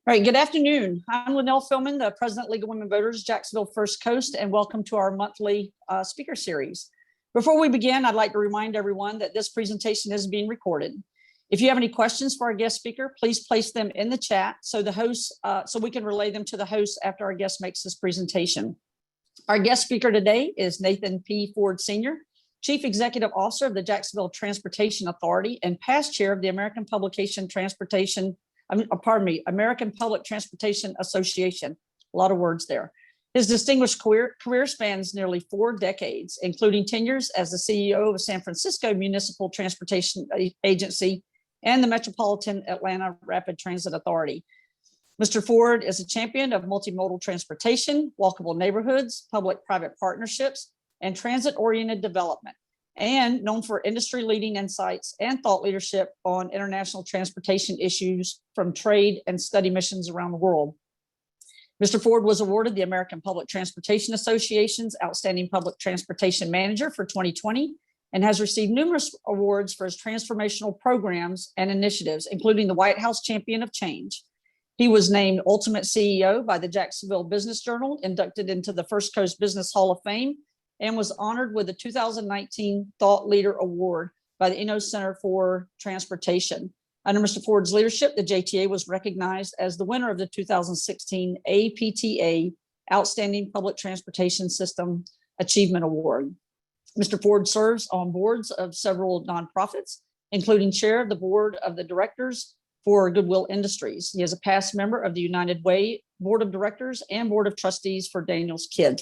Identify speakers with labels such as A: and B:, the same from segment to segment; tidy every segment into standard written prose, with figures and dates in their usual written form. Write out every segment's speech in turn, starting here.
A: All right, good afternoon. I'm Linnell Philman, the President, League of Women Voters, Jacksonville First Coast, and welcome to our monthly speaker series. Before we begin, I'd like to remind everyone that this presentation is being recorded. If you have any questions for our guest speaker, please place them in the chat so we can relay them to the host after our guest makes this presentation. Our guest speaker today is Nathan P. Ford Sr., Chief Executive Officer of the Jacksonville Transportation Authority and past chair of the American Public Transportation Association. A lot of words there. His distinguished career spans nearly 4 decades, including tenures as the CEO of San Francisco Municipal Transportation Agency and the Metropolitan Atlanta Rapid Transit Authority. Mr. Ford is a champion of multimodal transportation, walkable neighborhoods, public-private partnerships, and transit-oriented development, and known for industry-leading insights and thought leadership on international transportation issues from trade and study missions around the world. Mr. Ford was awarded the American Public Transportation Association's Outstanding Public Transportation Manager for 2020 and has received numerous awards for his transformational programs and initiatives, including the White House Champion of Change. He was named Ultimate CEO by the Jacksonville Business Journal, inducted into the First Coast Business Hall of Fame, and was honored with the 2019 Thought Leader Award by the Enos Center for Transportation. Under Mr. Ford's leadership, the JTA was recognized as the winner of the 2016 APTA Outstanding Public Transportation System Achievement Award. Mr. Ford serves on boards of several nonprofits, including chair of the board of the directors for Goodwill Industries. He is a past member of the United Way Board of Directors and Board of Trustees for Daniel's Kid.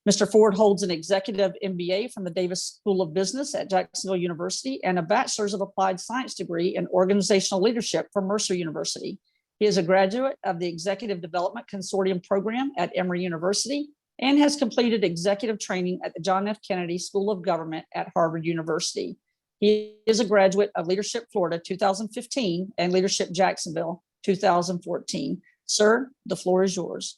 A: Mr. Ford holds an executive MBA from the Davis School of Business at Jacksonville University and a Bachelor's of Applied Science degree in Organizational Leadership from Mercer University. He is a graduate of the Executive Development Consortium program at Emory University and has completed executive training at the John F. Kennedy School of Government at Harvard University. He is a graduate of Leadership Florida 2015 and Leadership Jacksonville 2014. Sir, the floor is yours.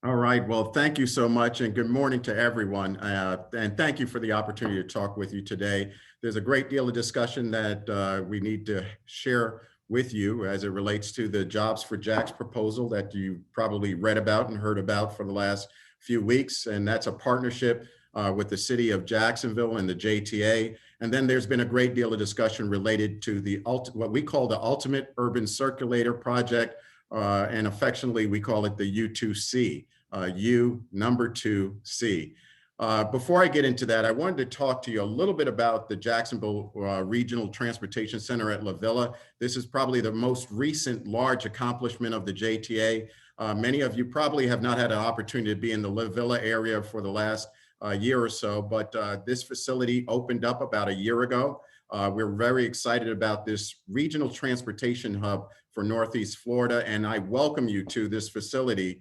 B: All right, well, thank you so much and good morning to everyone. And thank you for the opportunity to talk with you today. There's a great deal of discussion that we need to share with you as it relates to the Jobs for Jacks proposal that you probably read about and heard about for the last few weeks. And that's a partnership with the city of Jacksonville and the JTA. And then there's been a great deal of discussion related to the what we call the Ultimate Urban Circulator Project, and affectionately we call it the U2C. U2C. Before I get into that, I wanted to talk to you a little bit about the Jacksonville Regional Transportation Center at La Villa. This is probably the most recent large accomplishment of the JTA. Many of you probably have not had an opportunity to be in the La Villa area for the last year or so, but this facility opened up about a year ago. We're very excited about this regional transportation hub for Northeast Florida, and I welcome you to this facility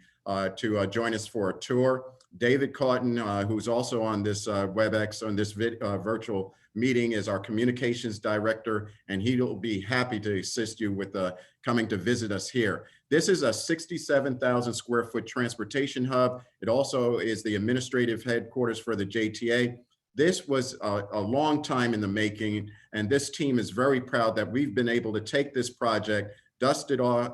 B: to join us for a tour. David Caughton, who's also on this WebEx, on this virtual meeting, is our communications director, and he will be happy to assist you with coming to visit us here. This is a 67,000 square foot transportation hub. It also is the administrative headquarters for the JTA. This was a long time in the making, and this team is very proud that we've been able to take this project, dust it off,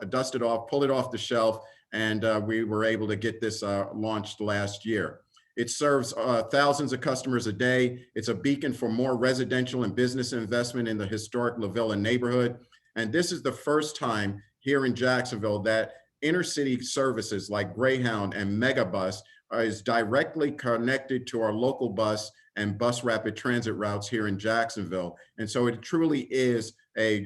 B: pull it off the shelf, and we were able to get this launched last year. It serves thousands of customers a day. It's a beacon for more residential and business investment in the historic La Villa neighborhood. And this is the first time here in Jacksonville that intercity services like Greyhound and Megabus is directly connected to our local bus and bus rapid transit routes here in Jacksonville. And so it truly is a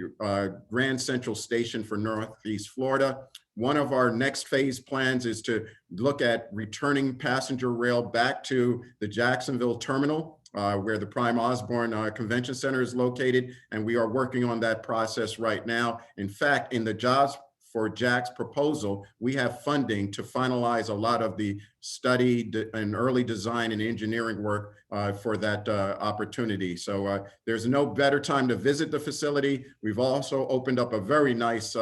B: Grand Central station for Northeast Florida. One of our next phase plans is to look at returning passenger rail back to the Jacksonville terminal, where the Prime Osborne Convention Center is located. And we are working on that process right now. In fact, in the Jobs for Jacks proposal, we have funding to finalize a lot of the study and early design and engineering work for that opportunity. So there's no better time to visit the facility. We've also opened up a very nice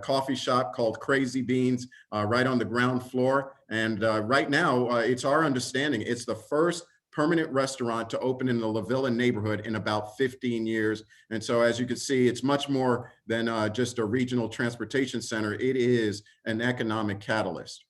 B: coffee shop called Crazy Beans right on the ground floor. And right now, it's our understanding it's the first permanent restaurant to open in the La Villa neighborhood in about 15 years. And so as you can see, it's much more than just a regional transportation center. It is an economic catalyst.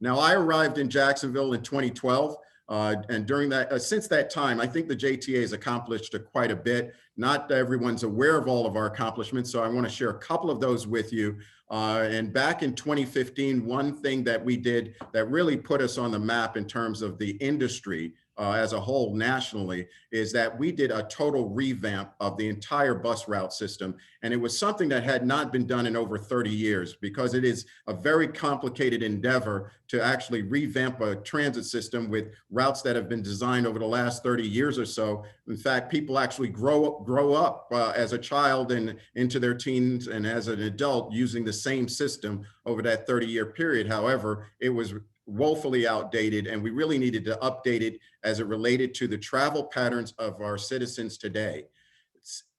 B: Now, I arrived in Jacksonville in 2012. And during that, since that time, I think the JTA has accomplished quite a bit. Not everyone's aware of all of our accomplishments, so I want to share a couple of those with you. And back in 2015, one thing that we did that really put us on the map in terms of the industry as a whole nationally is that we did a total revamp of the entire bus route system. And it was something that had not been done in over 30 years because it is a very complicated endeavor to actually revamp a transit system with routes that have been designed over the last 30 years or so. In fact, people actually grow up as a child and into their teens and as an adult using the same system over that 30-year period. However, it was woefully outdated, and we really needed to update it as it related to the travel patterns of our citizens today.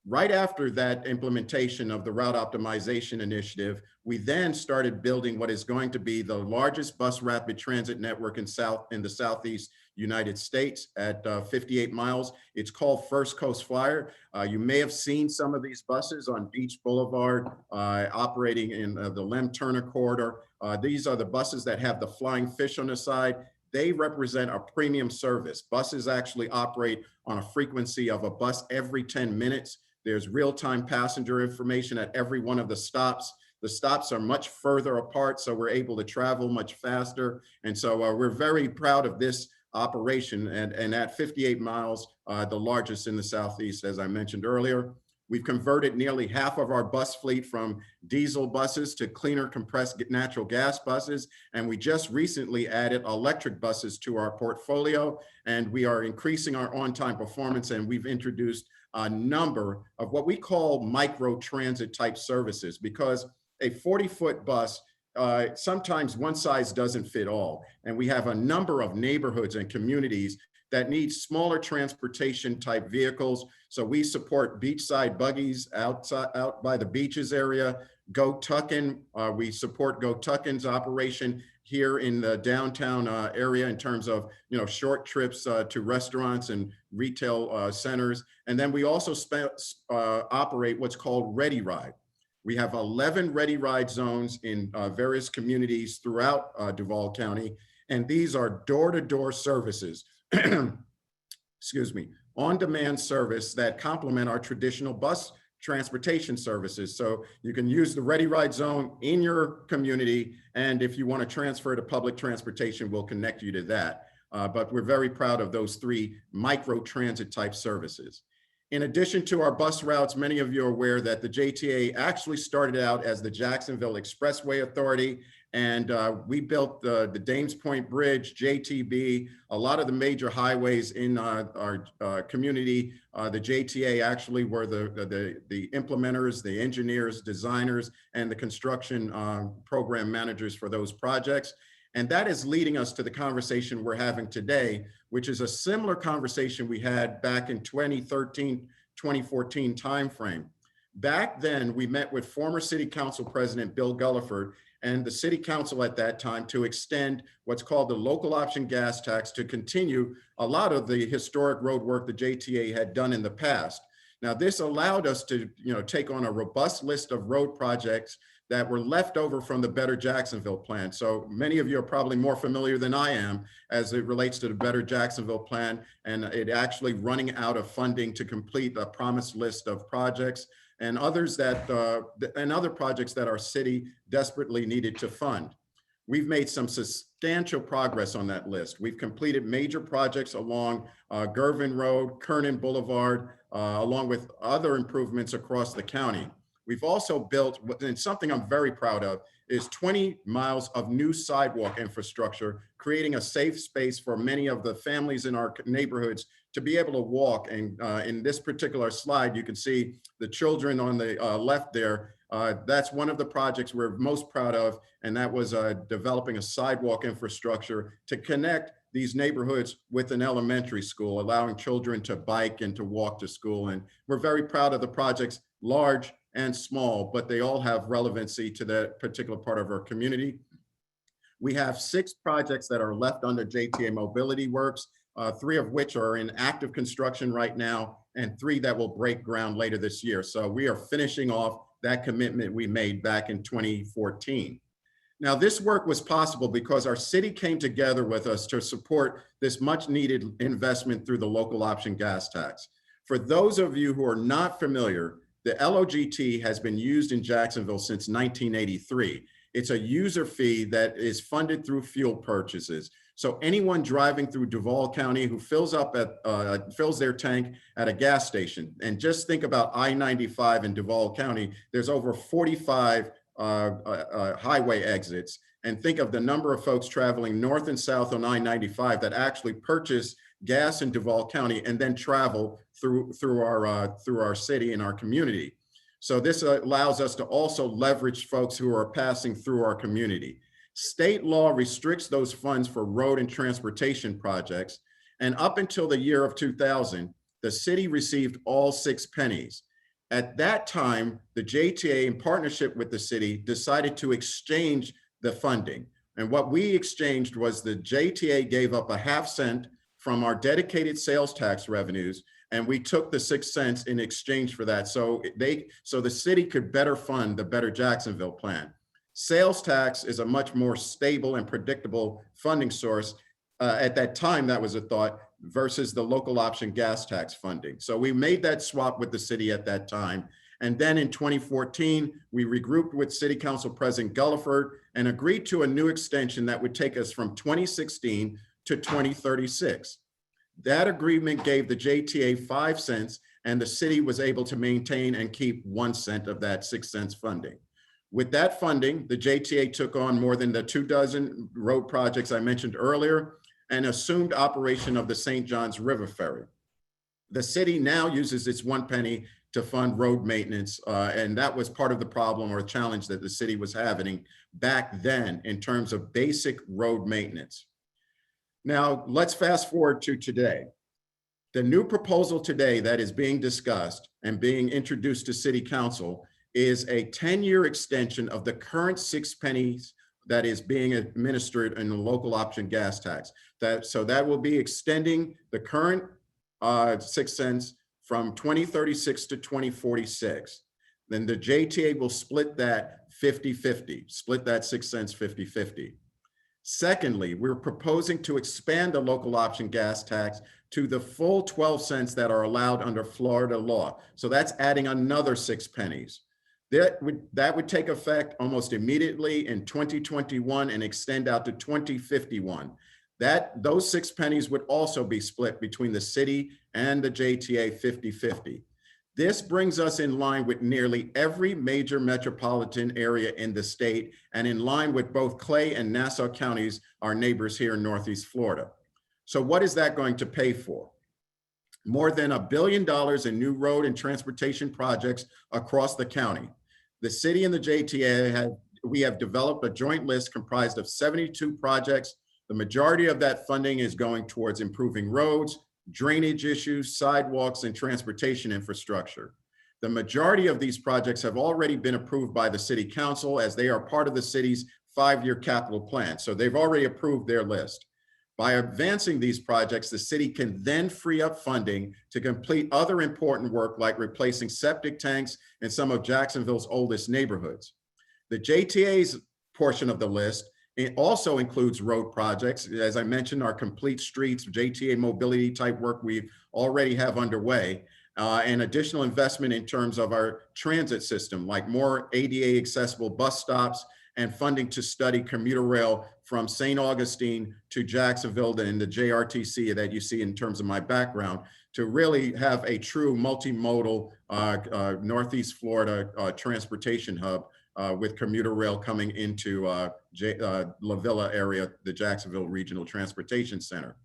B: Right after that implementation of the route optimization initiative, we then started building what is going to be the largest bus rapid transit network in the Southeast United States at 58 miles. It's called First Coast Flyer. You may have seen some of these buses on Beach Boulevard operating in the Lem Turner corridor. These are the buses that have the flying fish on the side. They represent a premium service. Buses actually operate on a frequency of a bus every 10 minutes. There's real-time passenger information at every one of the stops. The stops are much further apart, so we're able to travel much faster. And so we're very proud of this operation. And at 58 miles, the largest in the Southeast, as I mentioned earlier. We've converted nearly half of our bus fleet from diesel buses to cleaner compressed natural gas buses. And we just recently added electric buses to our portfolio. And we are increasing our on-time performance. And we've introduced a number of what we call micro transit type services, because a 40-foot bus, sometimes one size doesn't fit all. And we have a number of neighborhoods and communities that need smaller transportation type vehicles. So we support beachside buggies out by the beaches area. Go Tuckin, we support Go Tuckin's operation here in the downtown area in terms of short trips to restaurants and retail centers. And then we also operate what's called Ready Ride. We have 11 Ready Ride zones in various communities throughout Duval County. And these are door-to-door services, excuse me, on-demand service that complement our traditional bus transportation services. So you can use the Ready Ride zone in your community. And if you want to transfer to public transportation, we'll connect you to that. But we're very proud of those three micro transit type services. In addition to our bus routes, many of you are aware that the JTA actually started out as the Jacksonville Expressway Authority, and we built the Dames Point Bridge, JTB, a lot of the major highways in our community. The JTA actually were the implementers, the engineers, designers, and the construction program managers for those projects. And that is leading us to the conversation we're having today, which is a similar conversation we had back in 2013, 2014 timeframe. Back then, we met with former City Council President Bill Gulliford and the City Council at that time to extend what's called the local option gas tax to continue a lot of the historic road work the JTA had done in the past. Now, this allowed us to take on a robust list of road projects that were left over from the Better Jacksonville plan. So many of you are probably more familiar than I am as it relates to the Better Jacksonville plan, and it actually running out of funding to complete a promised list of projects and others and other projects that our city desperately needed to fund. We've made some substantial progress on that list. We've completed major projects along Gervin Road, Kernan Boulevard, along with other improvements across the county. We've also built, and something I'm very proud of, is 20 miles of new sidewalk infrastructure, creating a safe space for many of the families in our neighborhoods to be able to walk. And in this particular slide, you can see the children on the left there. That's one of the projects we're most proud of, and that was developing a sidewalk infrastructure to connect these neighborhoods with an elementary school, allowing children to bike and to walk to school. And we're very proud of the projects, large and small, but they all have relevancy to that particular part of our community. We have 6 projects that are left under JTA Mobility Works. 3 of which are in active construction right now, and 3 that will break ground later this year. So we are finishing off that commitment we made back in 2014. Now, this work was possible because our city came together with us to support this much needed investment through the local option gas tax. For those of you who are not familiar, the LOGT has been used in Jacksonville since 1983. It's a user fee that is funded through fuel purchases. So anyone driving through Duval County who fills their tank at a gas station, and just think about I-95 in Duval County, there's over 45 highway exits, and think of the number of folks traveling north and south on I-95 that actually purchase gas in Duval County and then travel through our city and our community. So this allows us to also leverage folks who are passing through our community. State law restricts those funds for road and transportation projects, and up until the year of 2000, the city received all 6 pennies. At that time, the JTA, in partnership with the city, decided to exchange the funding. And what we exchanged was the JTA gave up a ½ cent from our dedicated sales tax revenues, and we took the 6 cents in exchange for that. So the city could better fund the Better Jacksonville plan. Sales tax is a much more stable and predictable funding source. At that time, that was a thought, versus the local option gas tax funding. So we made that swap with the city at that time. And then in 2014, we regrouped with City Council President Gulliford and agreed to a new extension that would take us from 2016 to 2036. That agreement gave the JTA 5 cents, and the city was able to maintain and keep 1 cent of that 6 cents funding. With that funding, the JTA took on more than the 24 road projects I mentioned earlier and assumed operation of the St. Johns River Ferry. The city now uses its 1 penny to fund road maintenance, and that was part of the problem or challenge that the city was having back then in terms of basic road maintenance. Now, let's fast forward to today. The new proposal today that is being discussed and being introduced to City Council is a 10-year extension of the current 6 pennies that is being administered in the local option gas tax. So that will be extending the current 6 cents from 2036 to 2046. Then the JTA will split that 50-50, split that 6 cents 50-50. Secondly, we're proposing to expand the local option gas tax to the full 12 cents that are allowed under Florida law. So that's adding another 6 pennies. That would take effect almost immediately in 2021 and extend out to 2051. Those 6 pennies would also be split between the city and the JTA 50-50. This brings us in line with nearly every major metropolitan area in the state and in line with both Clay and Nassau counties, our neighbors here in Northeast Florida. So what is that going to pay for? More than $1 billion in new road and transportation projects across the county. The city and the JTA we have developed a joint list comprised of 72 projects. The majority of that funding is going towards improving roads, drainage issues, sidewalks, and transportation infrastructure. The majority of these projects have already been approved by the City Council as they are part of the city's 5-year capital plan. So they've already approved their list. By advancing these projects, the city can then free up funding to complete other important work like replacing septic tanks in some of Jacksonville's oldest neighborhoods. The JTA's portion of the list also includes road projects. As I mentioned, our complete streets, JTA mobility type work we already have underway, and additional investment in terms of our transit system, like more ADA accessible bus stops and funding to study commuter rail from St. Augustine to Jacksonville and the JRTC that you see in terms of my background, to really have a true multimodal Northeast Florida transportation hub with commuter rail coming into La Villa area, the Jacksonville Regional Transportation Center.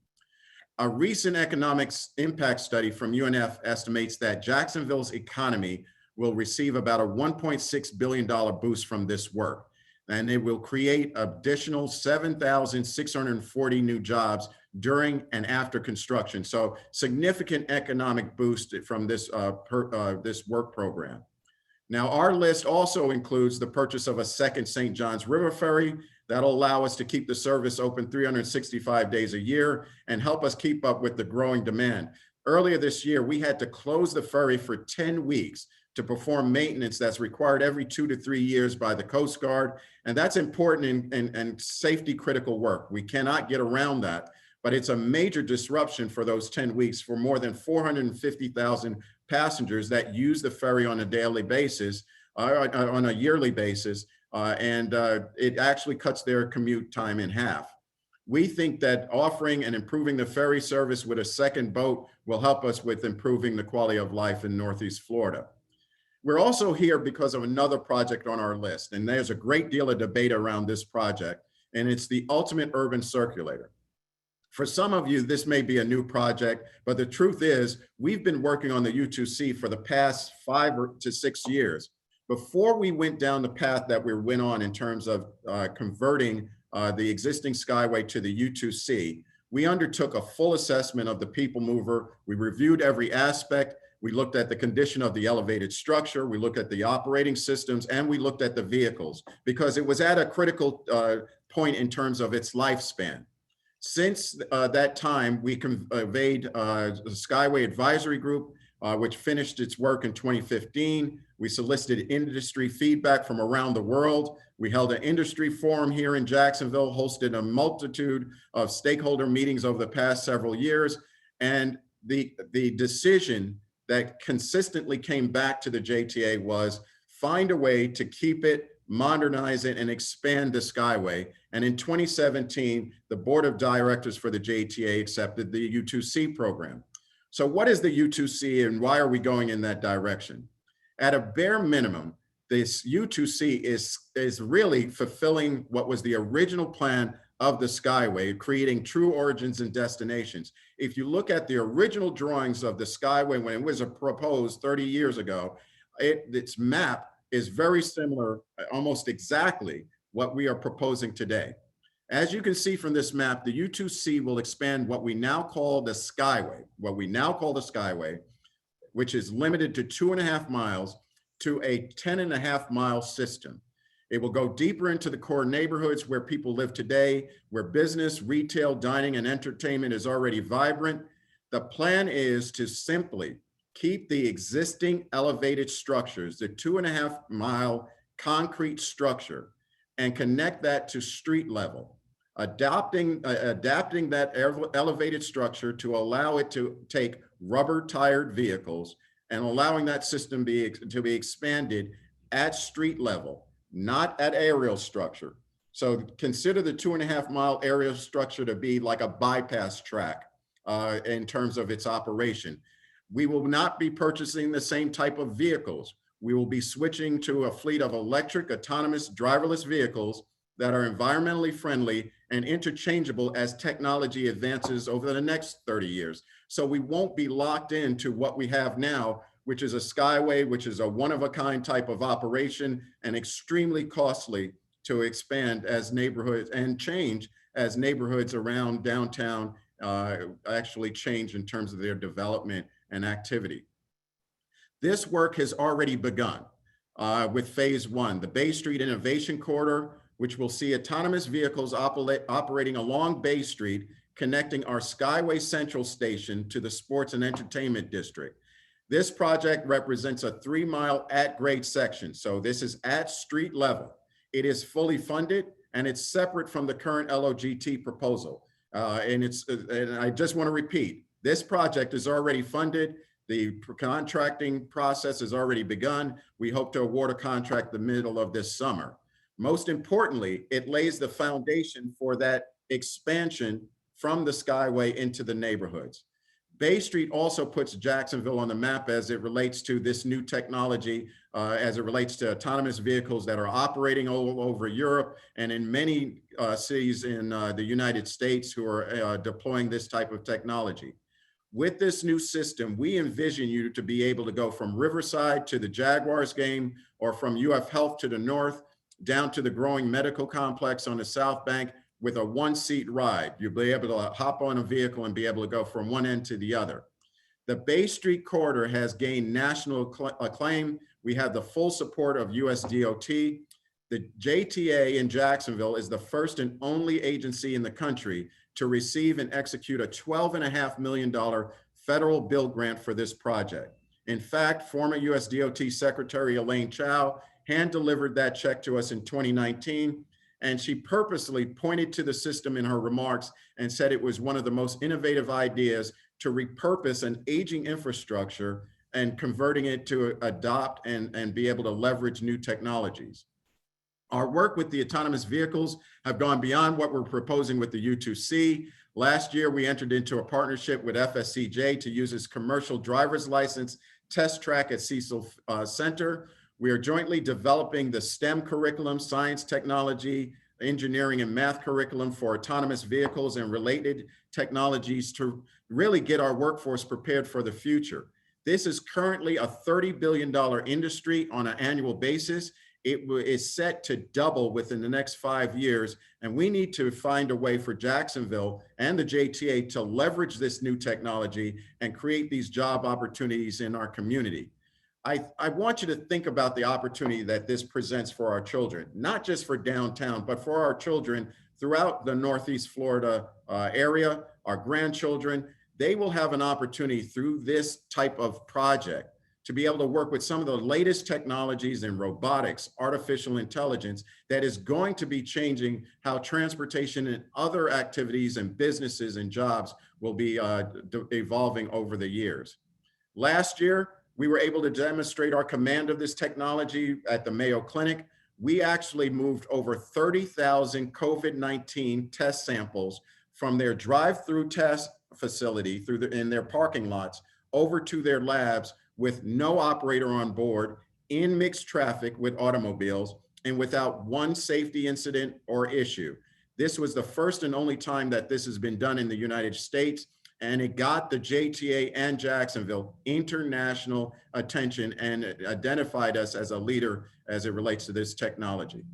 B: A recent economics impact study from UNF estimates that Jacksonville's economy will receive about a $1.6 billion boost from this work. And it will create additional 7,640 new jobs during and after construction. So significant economic boost from this work program. Now, our list also includes the purchase of a second St. Johns River ferry that'll allow us to keep the service open 365 days a year and help us keep up with the growing demand. Earlier this year, we had to close the ferry for 10 weeks to perform maintenance that's required every 2 to 3 years by the Coast Guard. And that's important and safety critical work. We cannot get around that, but it's a major disruption for those 10 weeks for more than 450,000 passengers that use the ferry on a daily basis, on a yearly basis, and it actually cuts their commute time in half. We think that offering and improving the ferry service with a second boat will help us with improving the quality of life in Northeast Florida. We're also here because of another project on our list, and there's a great deal of debate around this project, and it's the Ultimate Urban Circulator. For some of you, this may be a new project, but the truth is we've been working on the U2C for the past 5 to 6 years. Before we went down the path that we went on in terms of converting the existing Skyway to the U2C, we undertook a full assessment of the people mover. We reviewed every aspect. We looked at the condition of the elevated structure. We looked at the operating systems, and we looked at the vehicles because it was at a critical point in terms of its lifespan. Since that time, we conveyed the Skyway Advisory Group, which finished its work in 2015. We solicited industry feedback from around the world. We held an industry forum here in Jacksonville, hosted a multitude of stakeholder meetings over the past several years. And the decision that consistently came back to the JTA was find a way to keep it, modernize it, and expand the Skyway. And in 2017, the board of directors for the JTA accepted the U2C program. So what is the U2C and why are we going in that direction? At a bare minimum, this U2C is really fulfilling what was the original plan of the Skyway, creating true origins and destinations. If you look at the original drawings of the Skyway when it was proposed 30 years ago, its map is very similar, almost exactly what we are proposing today. As you can see from this map, the U2C will expand what we now call the Skyway, which is limited to 2.5 miles to a 10.5 mile system. It will go deeper into the core neighborhoods where people live today, where business, retail, dining, and entertainment is already vibrant. The plan is to simply keep the existing elevated structures, the 2.5 mile concrete structure, and connect that to street level, adapting that elevated structure to allow it to take rubber tired vehicles and allowing that system to be expanded at street level, not at aerial structure. So consider the 2.5 mile aerial structure to be like a bypass track in terms of its operation. We will not be purchasing the same type of vehicles. We will be switching to a fleet of electric, autonomous, driverless vehicles that are environmentally friendly and interchangeable as technology advances over the next 30 years. So we won't be locked into what we have now, which is a Skyway, which is a one-of-a-kind type of operation and extremely costly to expand as neighborhoods and change as neighborhoods around downtown actually change in terms of their development and activity. This work has already begun with phase 1, the Bay Street Innovation Corridor, which will see autonomous vehicles operating along Bay Street, connecting our Skyway Central Station to the Sports and Entertainment District. This project represents a 3-mile at-grade section. So this is at street level. It is fully funded and it's separate from the current LOGT proposal. And I just want to repeat, this project is already funded. The contracting process has already begun. We hope to award a contract the middle of this summer. Most importantly, it lays the foundation for that expansion from the Skyway into the neighborhoods. Bay Street also puts Jacksonville on the map as it relates to this new technology, as it relates to autonomous vehicles that are operating all over Europe and in many cities in the United States who are deploying this type of technology. With this new system, we envision you to be able to go from Riverside to the Jaguars game or from UF Health to the north, down to the growing medical complex on the South Bank with a 1-seat ride. You'll be able to hop on a vehicle and be able to go from one end to the other. The Bay Street corridor has gained national acclaim We have the full support of USDOT. The JTA in Jacksonville is the first and only agency in the country to receive and execute a $12.5 million federal bill grant for this project. In fact, former USDOT Secretary Elaine Chao hand-delivered that check to us in 2019, and she purposely pointed to the system in her remarks and said it was one of the most innovative ideas to repurpose an aging infrastructure and converting it to adopt and be able to leverage new technologies. Our work with the autonomous vehicles have gone beyond what we're proposing with the U2C. Last year, we entered into a partnership with FSCJ to use its commercial driver's license test track at Cecil Center. We are jointly developing the STEM curriculum, science, technology, engineering, and math curriculum for autonomous vehicles and related technologies to really get our workforce prepared for the future. This is currently a $30 billion industry on an annual basis. It is set to double within the next 5 years, and we need to find a way for Jacksonville and the JTA to leverage this new technology and create these job opportunities in our community. I want you to think about the opportunity that this presents for our children, not just for downtown, but for our children throughout the Northeast Florida area, our grandchildren. They will have an opportunity through this type of project to be able to work with some of the latest technologies in robotics, artificial intelligence, that is going to be changing how transportation and other activities and businesses and jobs will be evolving over the years. Last year, we were able to demonstrate our command of this technology at the Mayo Clinic. We actually moved over 30,000 COVID-19 test samples from their drive-through test facility in their parking lots over to their labs with no operator on board, in mixed traffic with automobiles, and without one safety incident or issue. This was the first and only time that this has been done in the United States, and it got the JTA and Jacksonville international attention and it identified us as a leader as it relates to this technology.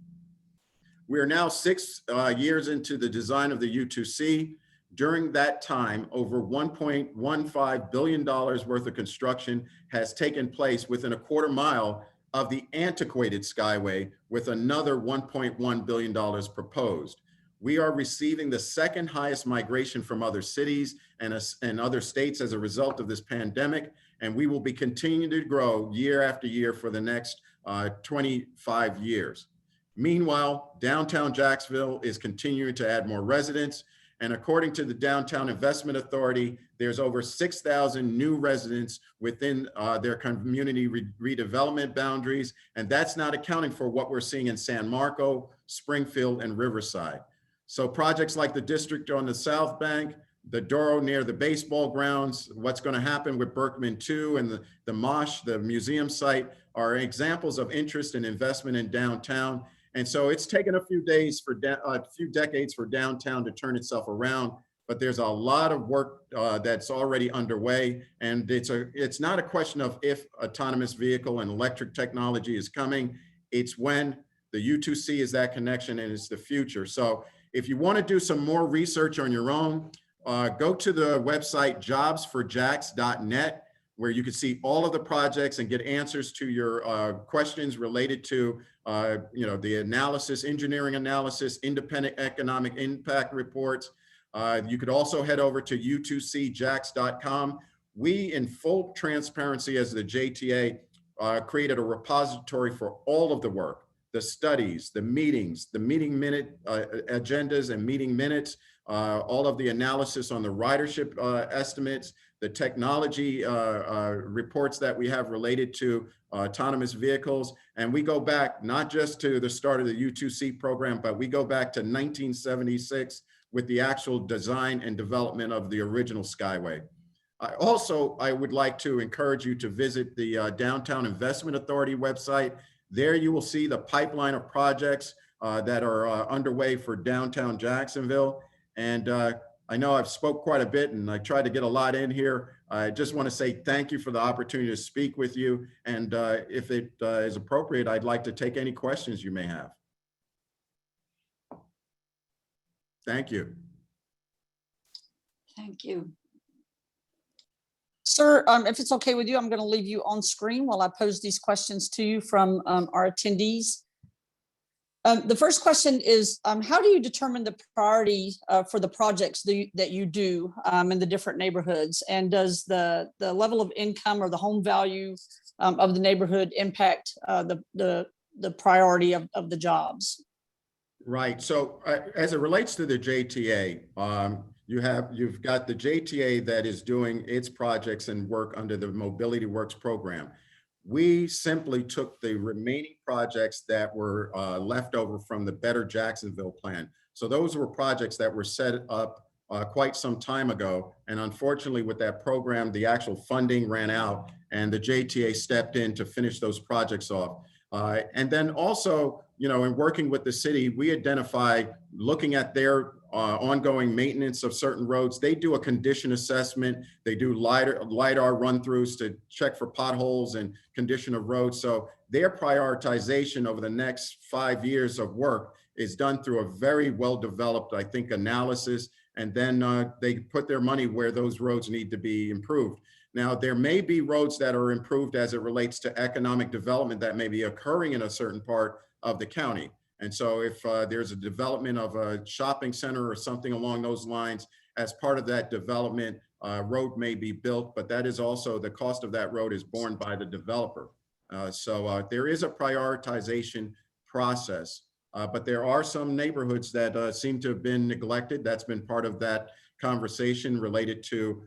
B: We are now 6 years into the design of the U2C. During that time, over $1.15 billion worth of construction has taken place within a quarter mile of the antiquated Skyway, with another $1.1 billion proposed. We are receiving the second highest migration from other cities and other states as a result of this pandemic, and we will be continuing to grow year after year for the next 25 years. Meanwhile, downtown Jacksonville is continuing to add more residents. And according to the Downtown Investment Authority, there's over 6,000 new residents within their community redevelopment boundaries. And that's not accounting for what we're seeing in San Marco, Springfield, and Riverside. So projects like the district on the South Bank, the Doro near the baseball grounds, what's going to happen with Berkman 2 and the Mosh, the museum site, are examples of interest and investment in downtown. And so it's taken a few decades for downtown to turn itself around, but there's a lot of work that's already underway. And it's not a question of if autonomous vehicle and electric technology is coming, it's when. The U2C is that connection, and it's the future. So if you want to do some more research on your own, go to the website jobsforjax.net, where you can see all of the projects and get answers to your questions related to the analysis, engineering analysis, independent economic impact reports. You could also head over to u2cjax.com. We, in full transparency as the JTA, created a repository for all of the work, the studies, the meetings, the meeting minute agendas and meeting minutes, all of the analysis on the ridership estimates, the technology reports that we have related to autonomous vehicles. And we go back not just to the start of the U2C program, but we go back to 1976 with the actual design and development of the original Skyway. I would like to encourage you to visit the Downtown Investment Authority website. There you will see the pipeline of projects that are underway for downtown Jacksonville. And I know I've spoke quite a bit and I tried to get a lot in here. I just want to say thank you for the opportunity to speak with you. And if it is appropriate, I'd like to take any questions you may have. Thank you.
C: Thank you.
A: Sir, if it's okay with you, I'm going to leave you on screen while I pose these questions to you from our attendees. The first question is, how do you determine the priority for the projects that you do in the different neighborhoods? And does the level of income or the home value of the neighborhood impact the priority of the jobs?
B: Right. So as it relates to the JTA, you've got the JTA that is doing its projects and work under the Mobility Works program. We simply took the remaining projects that were left over from the Better Jacksonville plan. So those were projects that were set up quite some time ago. And unfortunately, with that program, the actual funding ran out and the JTA stepped in to finish those projects off. And then also, in working with the city, we identify, looking at their ongoing maintenance of certain roads. They do a condition assessment. They do LiDAR run-throughs to check for potholes and condition of roads. So their prioritization over the next 5 years of work is done through a very well-developed, I think, analysis. And then they put their money where those roads need to be improved. Now, there may be roads that are improved as it relates to economic development that may be occurring in a certain part of the county. And so if there's a development of a shopping center or something along those lines, as part of that development, road may be built, but that is also, the cost of that road is borne by the developer. So there is a prioritization process, but there are some neighborhoods that seem to have been neglected. That's been part of that conversation related to,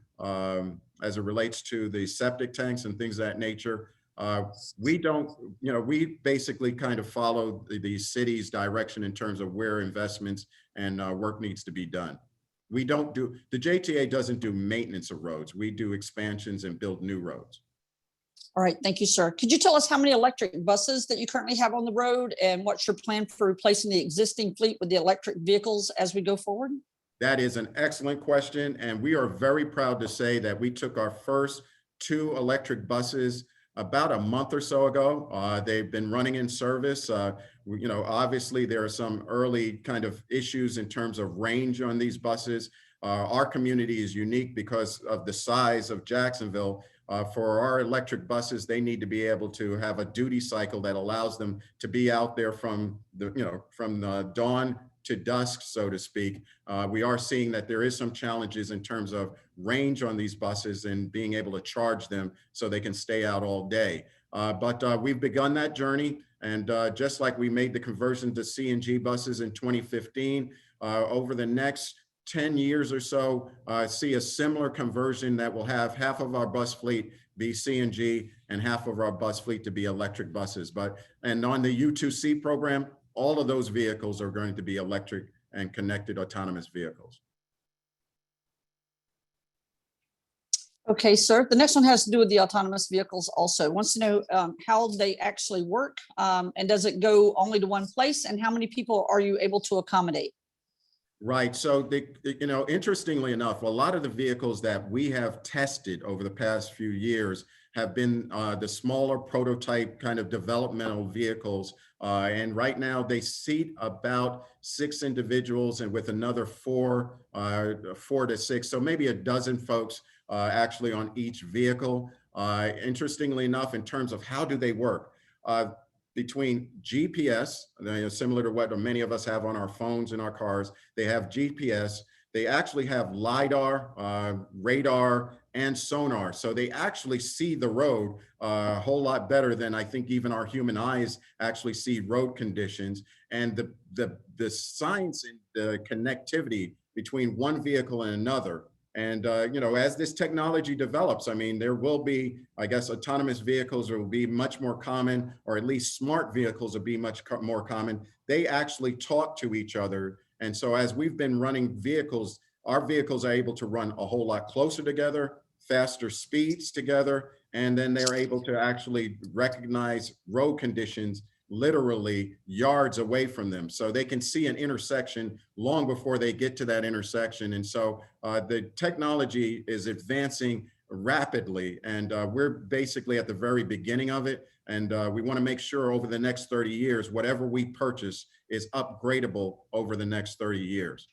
B: as it relates to the septic tanks and things of that nature. We don't, we basically kind of follow the city's direction in terms of where investments and work needs to be done. We don't do, the JTA doesn't do maintenance of roads. We do expansions and build new roads.
A: All right, thank you, sir. Could you tell us how many electric buses that you currently have on the road and what's your plan for replacing the existing fleet with the electric vehicles as we go forward?
B: That is an excellent question. And we are very proud to say that we took our first 2 electric buses about a month or so ago. They've been running in service. Obviously there are some early kind of issues in terms of range on these buses. Our community is unique because of the size of Jacksonville. For our electric buses, they need to be able to have a duty cycle that allows them to be out there from the dawn to dusk, so to speak. We are seeing that there is some challenges in terms of range on these buses and being able to charge them so they can stay out all day. But we've begun that journey. And just like we made the conversion to CNG buses in 2015, over the next 10 years or so, see a similar conversion that will have half of our bus fleet be CNG and half of our bus fleet to be electric buses. And on the U2C program, all of those vehicles are going to be electric and connected autonomous vehicles.
A: Okay, sir. The next one has to do with the autonomous vehicles also. Wants to know how they actually work, and does it go only to one place, and how many people are you able to accommodate?
B: Right. So, interestingly enough, a lot of the vehicles that we have tested over the past few years have been the smaller prototype kind of developmental vehicles. And right now they seat about 6 individuals and with another 4 to 6. So maybe a dozen folks actually on each vehicle. Interestingly enough, in terms of how do they work, between GPS, similar to what many of us have on our phones in our cars, they have GPS. They actually have LiDAR, radar, and sonar. So they actually see the road a whole lot better than I think even our human eyes actually see road conditions. And the science and the connectivity between one vehicle and another. And, as this technology develops, I mean, there will be, I guess, autonomous vehicles will be much more common, or at least smart vehicles will be much more common. They actually talk to each other. And so as we've been running vehicles, our vehicles are able to run a whole lot closer together, faster speeds together, and then they're able to actually recognize road conditions literally yards away from them. So they can see an intersection long before they get to that intersection. And so the technology is advancing rapidly, and we're basically at the very beginning of it. And we want to make sure over the next 30 years, whatever we purchase is upgradable over the next 30 years.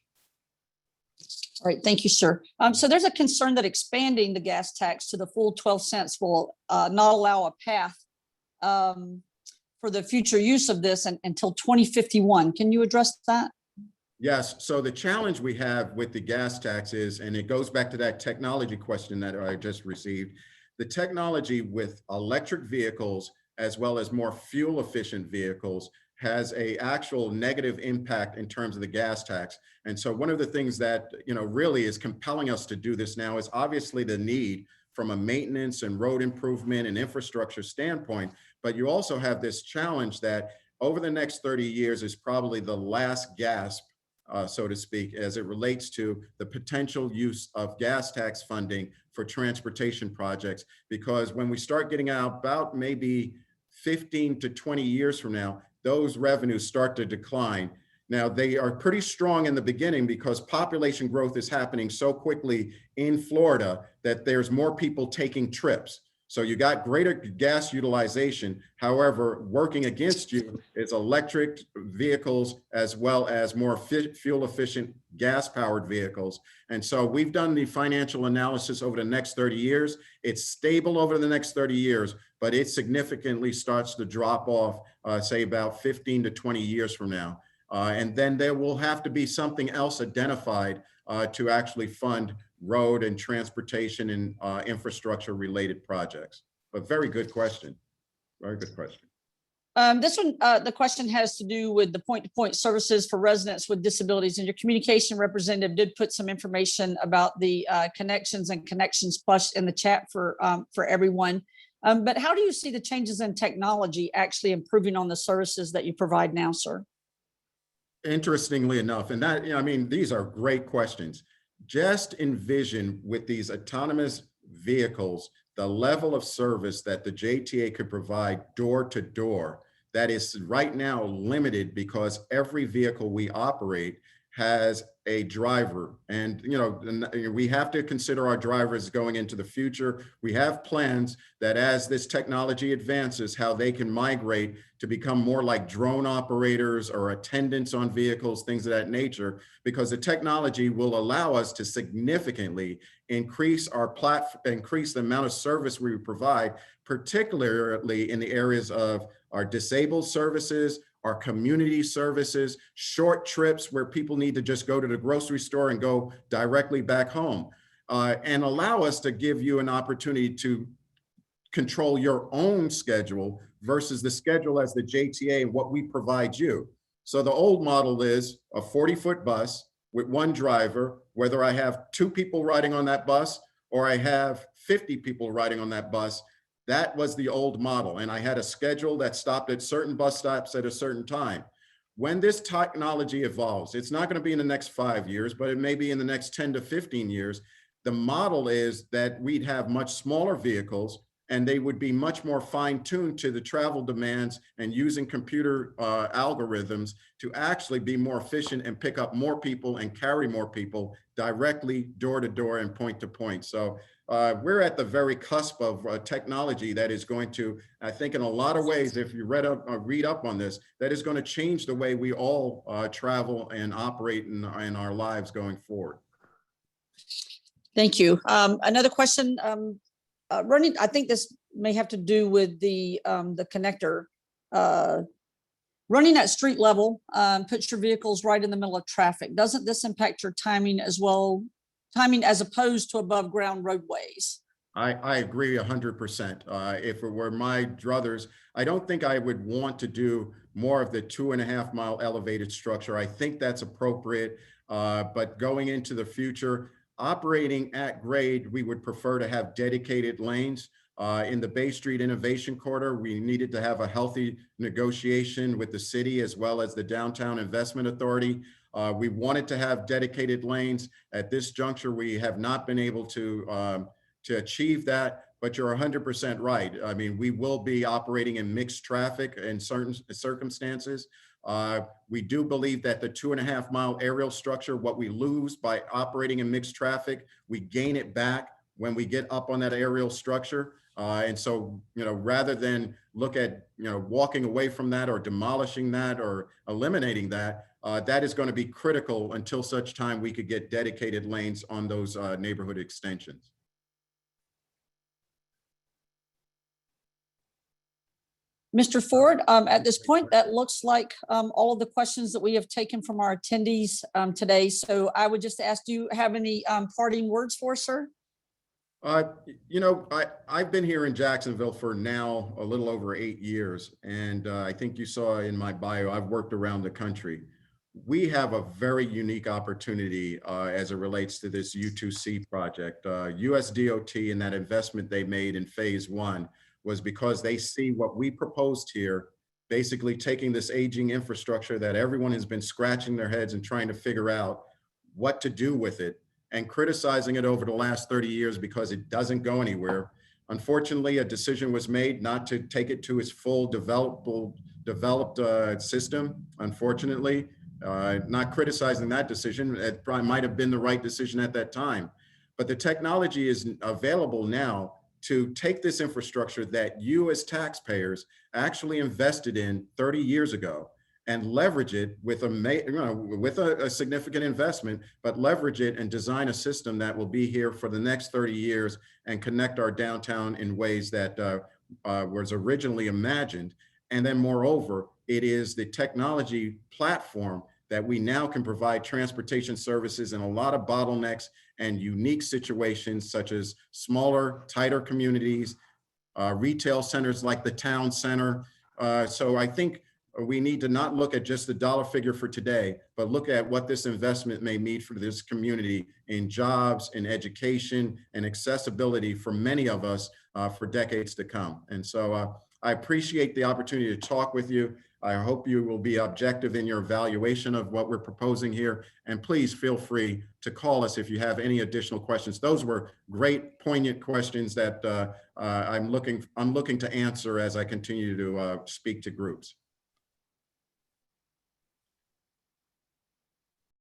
A: All right, thank you, sir. So there's a concern that expanding the gas tax to the full 12 cents will not allow a path for the future use of this until 2051. Can you address that?
B: Yes, so the challenge we have with the gas tax is, and it goes back to that technology question that I just received, the technology with electric vehicles as well as more fuel efficient vehicles has a actual negative impact in terms of the gas tax. And so one of the things that, really is compelling us to do this now is obviously the need from a maintenance and road improvement and infrastructure standpoint, but you also have this challenge that over the next 30 years is probably the last gasp, so to speak, as it relates to the potential use of gas tax funding for transportation projects. Because when we start getting out about maybe 15 to 20 years from now, those revenues start to decline. Now, they are pretty strong in the beginning because population growth is happening so quickly in Florida that there's more people taking trips. So you got greater gas utilization. However, working against you is electric vehicles as well as more fuel efficient gas powered vehicles. And so we've done the financial analysis over the next 30 years. It's stable over the next 30 years, but it significantly starts to drop off, say about 15 to 20 years from now. And then there will have to be something else identified to actually fund road and transportation and infrastructure related projects. But very good question. Very good question.
A: This one, the question has to do with the point-to-point services for residents with disabilities, and your communication representative did put some information about the connections and connections plus in the chat for everyone. But how do you see the changes in technology actually improving on the services that you provide now, sir?
B: Interestingly enough, and that, these are great questions. Just envision with these autonomous vehicles, the level of service that the JTA could provide door to door that is right now limited because every vehicle we operate has a driver. And, we have to consider our drivers going into the future. We have plans that as this technology advances, how they can migrate to become more like drone operators or attendants on vehicles, things of that nature, because the technology will allow us to significantly increase increase the amount of service we provide, particularly in the areas of our disabled services, our community services, short trips where people need to just go to the grocery store and go directly back home, and allow us to give you an opportunity to control your own schedule versus the schedule as the JTA and what we provide you. So the old model is a 40-foot bus with one driver, whether I have 2 people riding on that bus or I have 50 people riding on that bus. That was the old model. And I had a schedule that stopped at certain bus stops at a certain time. When this technology evolves, it's not going to be in the next 5 years, but it may be in the next 10 to 15 years. The model is that we'd have much smaller vehicles and they would be much more fine-tuned to the travel demands and using computer algorithms to actually be more efficient and pick up more people and carry more people directly door to door and point to point. So we're at the very cusp of technology that is going to, I think in a lot of ways, if you read up on this, that is going to change the way we all travel and operate in our lives going forward.
A: Thank you. Another question, running, I think this may have to do with the connector. Running at street level puts your vehicles right in the middle of traffic. Doesn't this impact your timing as well? Timing as opposed to above ground roadways? I
B: agree 100%. If it were my druthers, I don't think I would want to do more of the 2.5 mile elevated structure. I think that's appropriate. But going into the future, operating at grade, we would prefer to have dedicated lanes. In the Bay Street Innovation Corridor, we needed to have a healthy negotiation with the city as well as the Downtown Investment Authority. We wanted to have dedicated lanes. At this juncture, we have not been able to achieve that, but you're 100% right. I mean, we will be operating in mixed traffic in certain circumstances. We do believe that the 2.5 mile aerial structure, what we lose by operating in mixed traffic, we gain it back when we get up on that aerial structure. And so, rather than look at, walking away from that or demolishing that or eliminating that, that is going to be critical until such time we could get dedicated lanes on those neighborhood extensions.
A: Mr. Ford, at this point, that looks like all of the questions that we have taken from our attendees today. So I would just ask, do you have any parting words for us, sir?
B: I've been here in Jacksonville for now a little over 8 years. And I think you saw in my bio, I've worked around the country. We have a very unique opportunity as it relates to this U2C project. US DOT and that investment they made in phase 1 was because they see what we proposed here, basically taking this aging infrastructure that everyone has been scratching their heads and trying to figure out what to do with it, and criticizing it over the last 30 years because it doesn't go anywhere. Unfortunately, a decision was made not to take it to its full developed system, unfortunately. Not criticizing that decision, it probably might have been the right decision at that time. But the technology is available now to take this infrastructure that you as taxpayers actually invested in 30 years ago and leverage it with a significant investment, but leverage it and design a system that will be here for the next 30 years and connect our downtown in ways that was originally imagined. And then moreover, it is the technology platform that we now can provide transportation services in a lot of bottlenecks and unique situations, such as smaller, tighter communities, retail centers like the town center. So I think we need to not look at just the dollar figure for today, but look at what this investment may mean for this community in jobs, in education, and accessibility for many of us for decades to come. And so I appreciate the opportunity to talk with you. I hope you will be objective in your evaluation of what we're proposing here. And please feel free to call us if you have any additional questions. Those were great, poignant questions that I'm looking to answer as I continue to speak to groups.